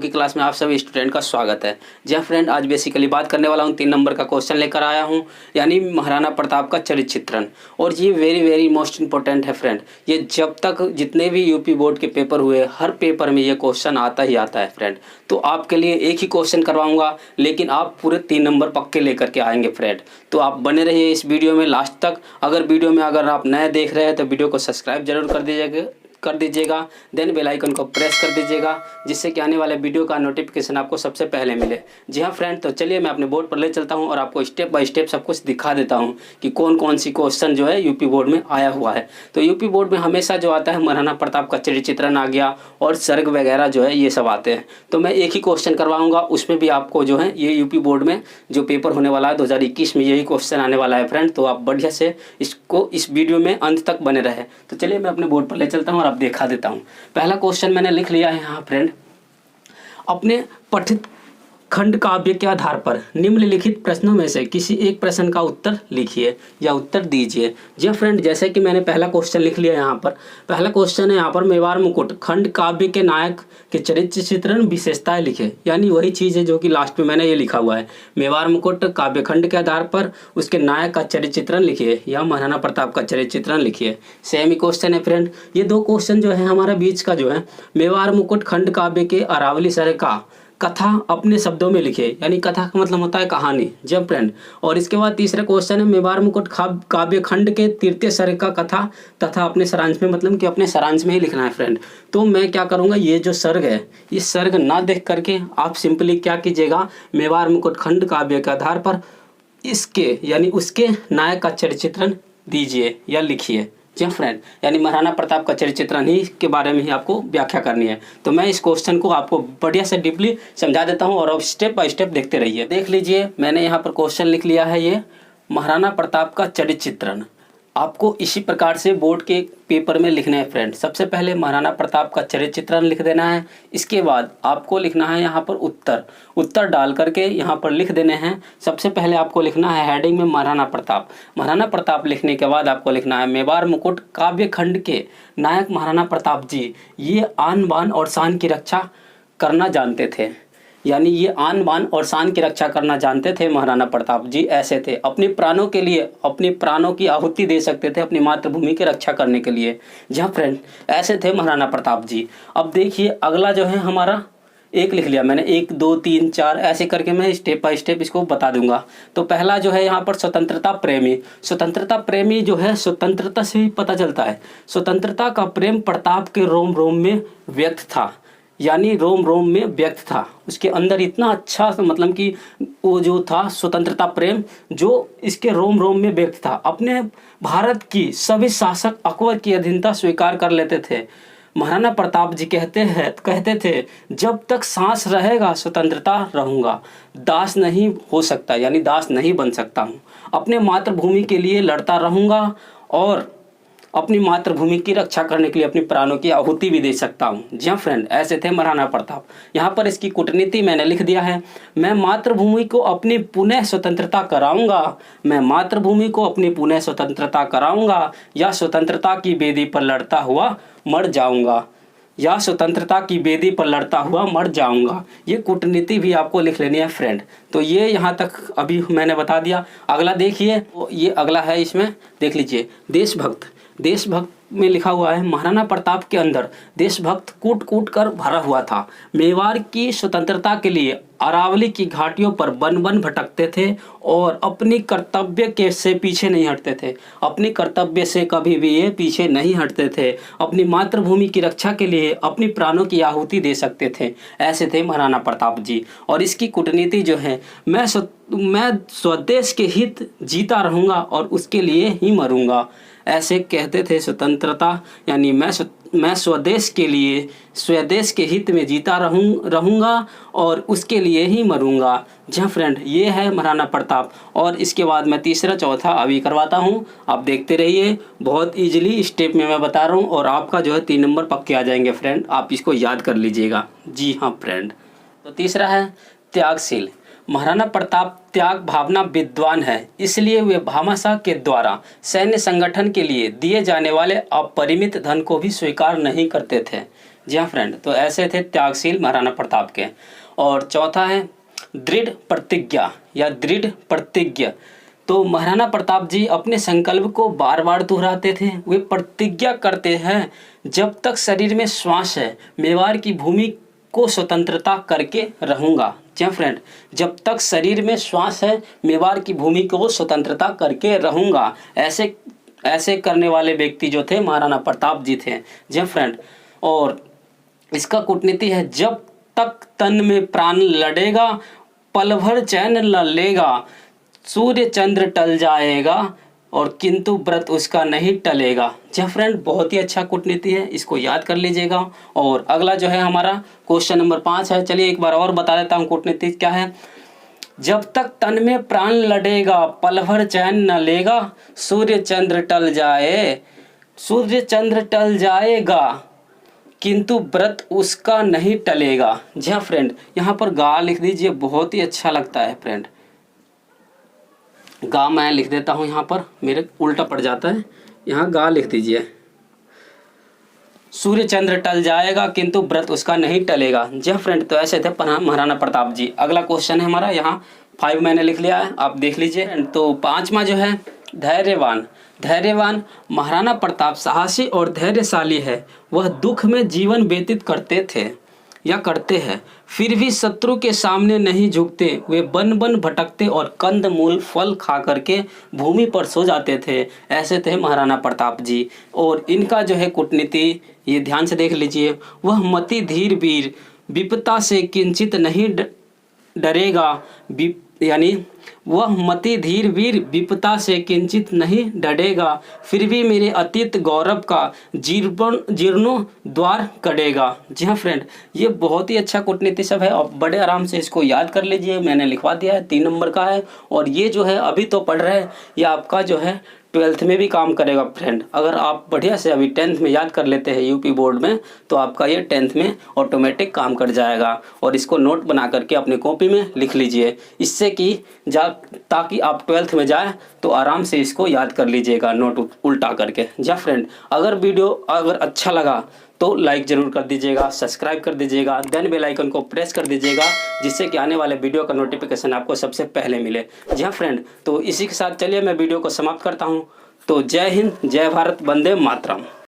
की क्लास में आप सभी स्टूडेंट का स्वागत है। जी हाँ फ्रेंड, आज बेसिकली बात करने वाला हूँ 3 नंबर का क्वेश्चन लेकर आया हूँ, यानी महाराणा प्रताप का चरित्र चित्रण। और ये वेरी मोस्ट इंपॉर्टेंट है फ्रेंड। ये जब तक जितने भी यूपी बोर्ड के पेपर हुए, हर पेपर में ये क्वेश्चन आता ही आता है फ्रेंड। तो आपके लिए एक ही क्वेश्चन करवाऊंगा, लेकिन आप पूरे 3 नंबर पक्के लेकर के आएंगे फ्रेंड। तो आप बने रहिए इस वीडियो में लास्ट तक। अगर वीडियो में आप नए देख रहे हैं तो वीडियो को सब्सक्राइब जरूर कर दीजिएगा, देन बेल आइकन को प्रेस कर दीजिएगा, जिससे कि आने वाले वीडियो का नोटिफिकेशन आपको सबसे पहले मिले। जी हाँ फ्रेंड, तो चलिए मैं अपने बोर्ड पर ले चलता हूँ और आपको स्टेप बाय स्टेप सब कुछ दिखा देता हूँ कि कौन कौन सी क्वेश्चन जो है यूपी बोर्ड में आया हुआ है। तो यूपी बोर्ड में हमेशा जो आता है महाराणा प्रताप का चरित्र चित्रण आ गया और सर्ग वगैरह जो है ये सब आते हैं। तो मैं एक ही क्वेश्चन करवाऊंगा, उसमें भी आपको जो है ये यूपी बोर्ड में जो पेपर होने वाला है 2021 में यही क्वेश्चन आने वाला है फ्रेंड। तो आप बढ़िया से इसको इस वीडियो में अंत तक बने रहे। तो चलिए मैं अपने बोर्ड पर ले चलता हूँ और आप दिखा देता हूँ। पहला क्वेश्चन मैंने लिख लिया है यहाँ फ्रेंड। अपने पठित खंड काव्य के आधार पर निम्नलिखित प्रश्नों में से किसी एक प्रश्न का उत्तर लिखिए या उत्तर दीजिए। जी फ्रेंड, जैसे कि मैंने पहला क्वेश्चन लिख लिया यहाँ पर। पहला क्वेश्चन है यहाँ पर, मेवाड़ मुकुट खंड काव्य के नायक के चरित्र चित्रण विशेषताएं लिखे। यानी वही चीज़ है जो कि लास्ट में मैंने ये लिखा हुआ है, मेवाड़ मुकुट काव्य खंड के आधार पर उसके नायक का चरित्र चित्रण लिखिए या महाराणा प्रताप का चरित्र चित्रण लिखिए। सेम ही क्वेश्चन है फ्रेंड। ये दो क्वेश्चन जो है हमारा बीच का जो है, मेवाड़ मुकुट खंड काव्य के अरावली सर का कथा अपने शब्दों में लिखे। यानी कथा का मतलब होता है कहानी। जब फ्रेंड, और इसके बाद तीसरा क्वेश्चन है, मेवाड़ मुकुट काव्य खंड के तृतीय सर्ग का कथा तथा अपने सारांश में, मतलब कि अपने सारांश में ही लिखना है फ्रेंड। तो मैं क्या करूँगा, ये जो सर्ग है इस सर्ग ना देख करके आप सिंपली क्या कीजिएगा, मेवाड़ मुकुट खंड काव्य के आधार पर इसके यानी उसके नायक का चरित्र चित्रण दीजिए या लिखिए। जी फ्रेंड, यानी महाराणा प्रताप का चरित्र चित्रण ही के बारे में ही आपको व्याख्या करनी है। तो मैं इस क्वेश्चन को आपको बढ़िया से डीपली समझा देता हूं और अब स्टेप बाय स्टेप देखते रहिए। देख लीजिए, मैंने यहाँ पर क्वेश्चन लिख लिया है, ये महाराणा प्रताप का चरित्र चित्रण। आपको इसी प्रकार से बोर्ड के पेपर में लिखना है फ्रेंड। सबसे पहले महाराणा प्रताप का चरित्र चित्रण लिख देना है। इसके बाद आपको लिखना है यहाँ पर उत्तर डाल करके यहाँ पर लिख देने हैं। सबसे पहले आपको लिखना है हेडिंग में महाराणा प्रताप लिखने के बाद आपको लिखना है, मेवाड़ मुकुट काव्य खंड के नायक महाराणा प्रताप जी ये आन बान और शान की रक्षा करना जानते थे। यानी ये आन बान और शान की रक्षा करना जानते थे महाराणा प्रताप जी। ऐसे थे, अपने प्राणों के लिए अपने प्राणों की आहुति दे सकते थे अपनी मातृभूमि की रक्षा करने के लिए। जहाँ फ्रेंड, ऐसे थे महाराणा प्रताप जी। अब देखिए अगला जो है हमारा, एक लिख लिया मैंने, 1 2 3 4 ऐसे करके मैं स्टेप बाय स्टेप इसको बता दूंगा। तो पहला जो है यहाँ पर स्वतंत्रता प्रेमी जो है, स्वतंत्रता से ही पता चलता है। स्वतंत्रता का प्रेम प्रताप के रोम रोम में व्यक्त था। यानी रोम रोम में व्यक्त था, उसके अंदर इतना अच्छा, मतलब कि वो जो था स्वतंत्रता प्रेम जो इसके रोम रोम में व्यक्त था। अपने भारत की सभी शासक अकबर की अधीनता स्वीकार कर लेते थे। महाराणा प्रताप जी कहते थे, जब तक सांस रहेगा स्वतंत्रता रहूँगा, दास नहीं हो सकता, यानी दास नहीं बन सकता हूँ। अपने मातृभूमि के लिए लड़ता रहूँगा और अपनी मातृभूमि की रक्षा करने के लिए अपनी प्राणों की आहुति भी दे सकता हूँ। जी हाँ फ्रेंड, ऐसे थे महाराणा प्रताप। यहाँ पर इसकी कूटनीति मैंने लिख दिया है, मैं मातृभूमि को अपनी पुनः स्वतंत्रता कराऊंगा, या स्वतंत्रता की बेदी पर लड़ता हुआ मर जाऊंगा। ये कूटनीति भी आपको लिख लेनी है फ्रेंड। तो ये यहाँ तक अभी मैंने बता दिया। अगला देखिए, ये अगला है, इसमें देख लीजिए, देशभक्त में लिखा हुआ है, महाराणा प्रताप के अंदर देशभक्त कूट कूट कर भरा हुआ था। मेवाड़ की स्वतंत्रता के लिए अरावली की घाटियों पर बन भटकते थे और अपनी कर्तव्य से पीछे नहीं हटते थे। अपनी कर्तव्य से कभी भी ये पीछे नहीं हटते थे। अपनी मातृभूमि की रक्षा के लिए अपनी प्राणों की आहुति दे सकते थे। ऐसे थे महाराणा प्रताप जी। और इसकी कूटनीति जो है, मैं स्वदेश के हित जीता रहूँगा और उसके लिए ही मरूँगा। ऐसे कहते थे स्वतंत्रता, यानी मैं स्वदेश के हित में जीता रहूँगा और उसके लिए ही मरूँगा। जी फ्रेंड, ये है महाराणा प्रताप। और इसके बाद मैं तीसरा चौथा अभी करवाता हूँ, आप देखते रहिए। बहुत इजीली स्टेप में मैं बता रहा हूँ और आपका जो है 3 नंबर पक्के आ जाएंगे फ्रेंड। आप इसको याद कर लीजिएगा। जी हाँ फ्रेंड, तो तीसरा है त्यागशील। महाराणा प्रताप त्याग भावना विद्वान है, इसलिए वे भामाशाह के द्वारा सैन्य संगठन के लिए दिए जाने वाले अपरिमित धन को भी स्वीकार नहीं करते थे। जी हाँ फ्रेंड, तो ऐसे थे त्यागशील महाराणा प्रताप के। और चौथा है दृढ़ प्रतिज्ञा या दृढ़ प्रतिज्ञ। तो महाराणा प्रताप जी अपने संकल्प को बार बार दोहराते थे। वे प्रतिज्ञा करते हैं, जब तक शरीर में श्वास है मेवाड़ की भूमि को स्वतंत्रता करके रहूँगा। जी हाँ फ्रेंड, जब तक शरीर में श्वास है मेवाड़ की भूमि को स्वतंत्रता करके रहूँगा। ऐसे करने वाले व्यक्ति जो थे महाराणा प्रताप जी थे। जी हाँ फ्रेंड, और इसका कूटनीति है, जब तक तन में प्राण लड़ेगा पल भर चैन न लेगा, सूर्य चंद्र टल जाएगा और किंतु व्रत उसका नहीं टलेगा। जी फ्रेंड, बहुत ही अच्छा कूटनीति है, इसको याद कर लीजिएगा। और अगला जो है हमारा क्वेश्चन नंबर 5 है। चलिए एक बार और बता देता हूँ कूटनीति क्या है। जब तक तन में प्राण लड़ेगा पल भर चैन न लेगा, सूर्य चंद्र टल जाएगा किंतु व्रत उसका नहीं टलेगा। जी हाँ फ्रेंड, यहाँ पर गा लिख दीजिए, बहुत ही अच्छा लगता है फ्रेंड। गा मैं लिख देता हूँ, यहाँ पर मेरे उल्टा पड़ जाता है, यहाँ गा लिख दीजिए। सूर्य चंद्र टल जाएगा किंतु व्रत उसका नहीं टलेगा। जी फ्रेंड, तो ऐसे थे महाराणा प्रताप जी। अगला क्वेश्चन है हमारा, यहाँ 5 मैंने लिख लिया है, आप देख लीजिए। तो 5वां जो है धैर्यवान महाराणा प्रताप साहसी और धैर्यशाली है। वह दुख में जीवन व्यतीत करते थे या करते हैं, फिर भी शत्रु के सामने नहीं झुकते। वे बन भटकते और कंद मूल फल खा करके भूमि पर सो जाते थे। ऐसे थे महाराणा प्रताप जी। और इनका जो है कूटनीति ये ध्यान से देख लीजिए। वह मति धीर वीर विपता से किंचित नहीं डरेगा, यानी वह मति धीर वीर विपता से किंचित नहीं डरेगा, फिर भी मेरे अतीत गौरव का जीर्णोद्धार करेगा। जी हाँ फ्रेंड, ये बहुत ही अच्छा कूटनीति सब है और बड़े आराम से इसको याद कर लीजिए। मैंने लिखवा दिया है, 3 नंबर का है। और ये जो है अभी तो पढ़ रहे हैं, ये आपका जो है 12th में भी काम करेगा फ्रेंड। अगर आप बढ़िया से अभी 10th में याद कर लेते हैं यूपी बोर्ड में, तो आपका ये 10th में ऑटोमेटिक काम कर जाएगा। और इसको नोट बना करके अपनी कॉपी में लिख लीजिए, इससे कि ताकि आप 12th में जाए तो आराम से इसको याद कर लीजिएगा नोट उल्टा करके। जा फ्रेंड, अगर वीडियो अच्छा लगा तो लाइक ज़रूर कर दीजिएगा, सब्सक्राइब कर दीजिएगा, देन बेल आइकन को प्रेस कर दीजिएगा, जिससे कि आने वाले वीडियो का नोटिफिकेशन आपको सबसे पहले मिले। जी हाँ फ्रेंड, तो इसी के साथ चलिए मैं वीडियो को समाप्त करता हूँ। तो जय हिंद, जय भारत, वंदे मातरम।